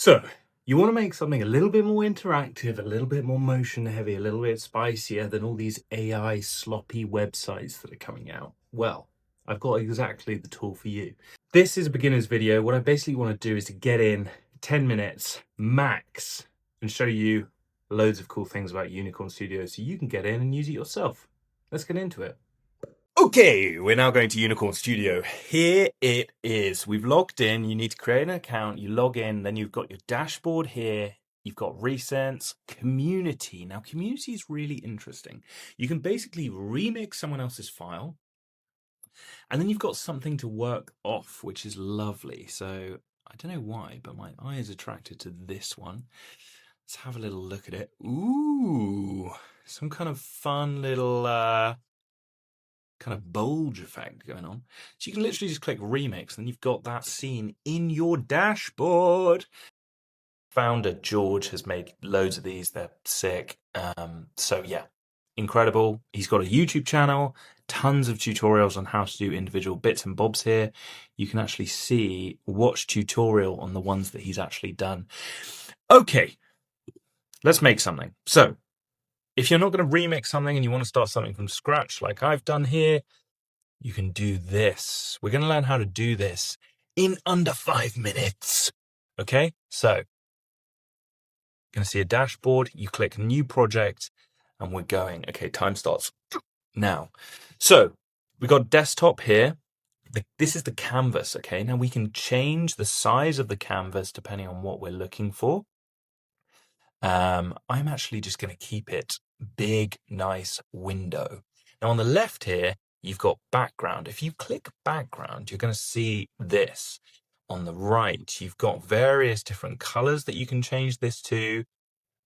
So, you want to make something a little bit more interactive, a little bit more motion heavy, a little bit spicier than all these AI sloppy websites that are coming out. Well, I've got exactly the tool for you. This is a beginner's video. What I basically want to do is to get in 10 minutes max and show you loads of cool things about Unicorn Studio so you can get in and use it yourself. Let's get into it. Okay, we're now going to Unicorn Studio. Here it is. We've logged in. You need to create an account. You log in, then you've got your dashboard here. You've got recents, community. Now, community is really interesting. You can basically remix someone else's file, and then you've got something to work off, which is lovely. So I don't know why, but my eye is attracted to this one. Let's have a little look at it. Ooh, some kind of fun little kind of bulge effect going on. So you can literally just click remix and you've got that scene in your dashboard. Founder George has made loads of these. They're sick. So yeah, incredible. He's got a YouTube channel, tons of tutorials on how to do individual bits and bobs here. You can actually watch tutorial on the ones that he's actually done. Okay, let's make something. So if you're not going to remix something and you want to start something from scratch like I've done here, you can do this. We're going to learn how to do this in under 5 minutes. Okay, so you're going to see a dashboard. You click new project and we're going. Okay, time starts now. So we've got desktop here. This is the canvas. Okay, now we can change the size of the canvas depending on what we're looking for. I'm actually just going to keep it big, nice window. Now on the left here, you've got background. If you click background, you're going to see this. On the right, you've got various different colors that you can change this to.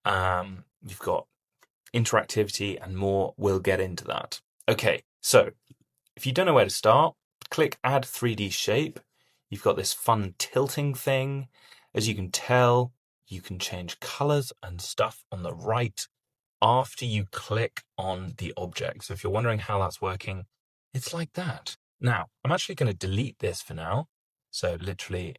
You've got interactivity and more. We'll get into that. Okay, so if you don't know where to start, click add 3D shape. You've got this fun tilting thing. As you can tell, you can change colors and stuff on the right after you click on the object. So if you're wondering how that's working, it's like that. Now, I'm actually going to delete this for now. So literally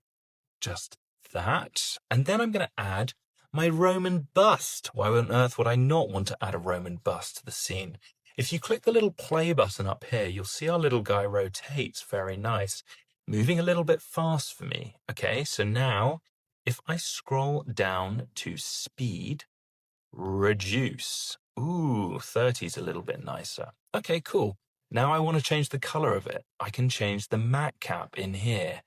just that. And then I'm going to add my Roman bust. Why on earth would I not want to add a Roman bust to the scene? If you click the little play button up here, you'll see our little guy rotates. Very nice. Moving a little bit fast for me. Okay, so now if I scroll down to speed, reduce. Ooh, 30 is a little bit nicer. Okay, cool. Now I want to change the color of it. I can change the matte cap in here.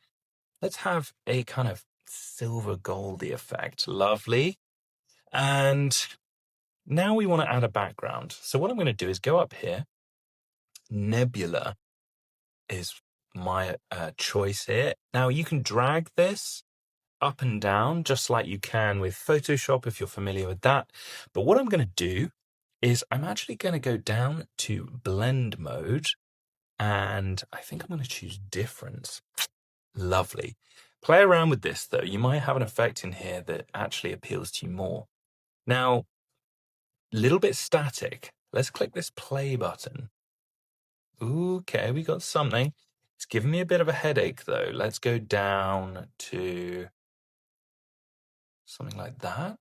Let's have a kind of silver goldy effect. Lovely. And now we want to add a background. So what I'm going to do is go up here. Nebula is my choice here. Now you can drag this up and down just like you can with Photoshop if you're familiar with that. But what I'm going to do is I'm actually going to go down to blend mode and I think I'm going to choose difference. Lovely. Play around with this though. You might have an effect in here that actually appeals to you more. Now, a little bit static. Let's click this play button. Okay, we got something. It's giving me a bit of a headache though. Let's go down to something like that.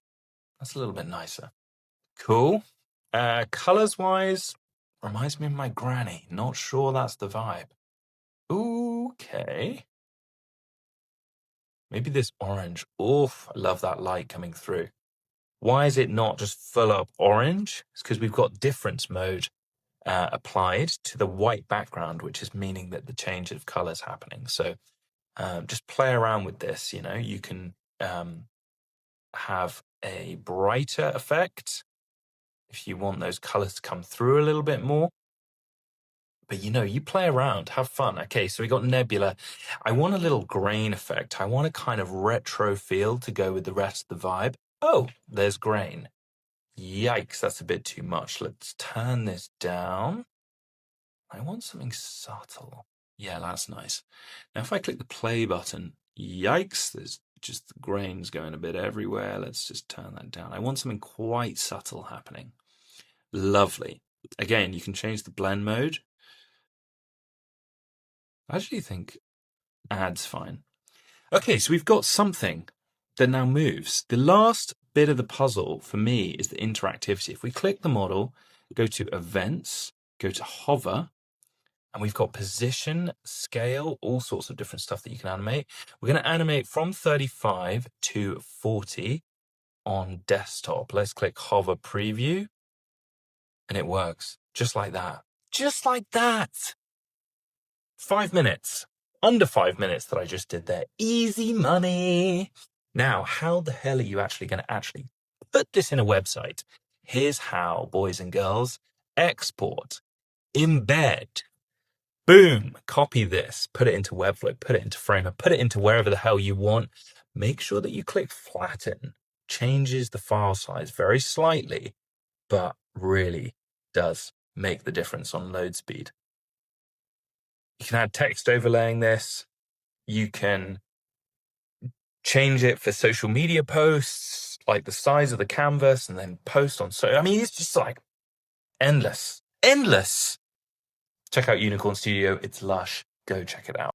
That's a little bit nicer. Cool. Colors wise, reminds me of my granny. Not sure that's the vibe. Okay. Maybe this orange. Oof, I love that light coming through. Why is it not just full up orange? It's because we've got difference mode applied to the white background, which is meaning that the change of colors happening. So just play around with this. You know, you can have a brighter effect if you want those colors to come through a little bit more. But you know, you play around, have fun. Okay, so we got Nebula. I want a little grain effect. I want a kind of retro feel to go with the rest of the vibe. Oh, there's grain. Yikes, that's a bit too much. Let's turn this down. I want something subtle. Yeah, that's nice. Now, if I click the play button, yikes, there's just the grains going a bit everywhere. Let's just turn that down. I want something quite subtle happening. Lovely. Again, you can change the blend mode. I actually think add's fine. Okay, so we've got something. that now moves. The last bit of the puzzle for me is the interactivity. If we click the model, go to events, go to hover, and we've got position, scale, all sorts of different stuff that you can animate. We're going to animate from 35 to 40 on desktop. Let's click hover preview, and it works just like that. Just like that. 5 minutes. Under 5 minutes that I just did there. Easy money. Now, how the hell are you actually going to put this in a website? Here's how, boys and girls. Export. Embed. Boom, copy this, put it into Webflow, put it into Framer, put it into wherever the hell you want. Make sure that you click flatten. Changes the file size very slightly, but really does make the difference on load speed. You can add text overlaying this. You can change it for social media posts, like the size of the canvas, and then post on. So, I mean, it's just like endless. Check out Unicorn Studio. It's lush. Go check it out.